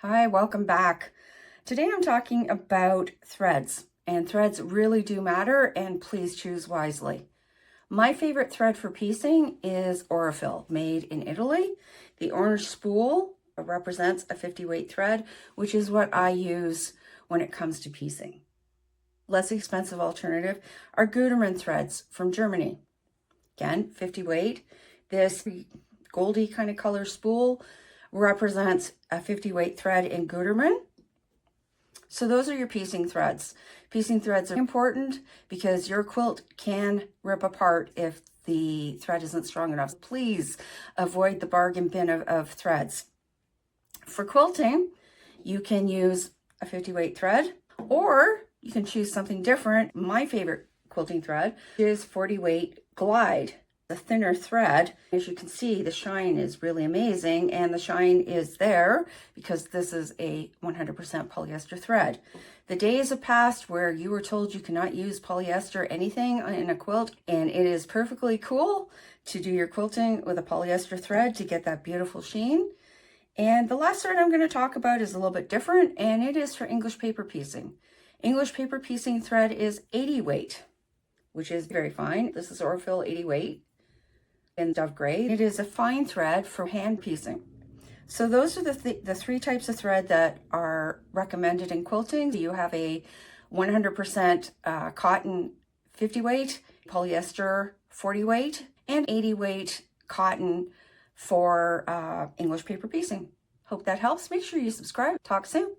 Hi, welcome back. Today I'm talking about threads, and threads really do matter, and please choose wisely. My favorite thread for piecing is Aurifil, made in Italy. The orange spool represents a 50 weight thread, which is what I use when it comes to piecing. Less expensive alternative are Gutermann threads from Germany. Again, 50 weight. This goldy kind of color spool represents a 50 weight thread in Gutermann. So those are your piecing threads. Piecing threads are important because your quilt can rip apart if the thread isn't strong enough. Please avoid the bargain bin of threads. For quilting, you can use a 50 weight thread, or you can choose something different. My favorite quilting thread is 40 weight glide. The thinner thread. As you can see, the shine is really amazing, and the shine is there because this is a 100% polyester thread. The days have passed where you were told you cannot use polyester anything in a quilt, and it is perfectly cool to do your quilting with a polyester thread to get that beautiful sheen. And the last thread I'm going to talk about is a little bit different, and it is for English paper piecing. English paper piecing thread is 80 weight, which is very fine. This is Aurifil 80 weight in dove gray. It is a fine thread for hand piecing. So those are the three types of thread that are recommended in quilting. You have a 100% cotton 50 weight, polyester 40 weight, and 80 weight cotton for English paper piecing. Hope that helps. Make sure you subscribe. Talk soon.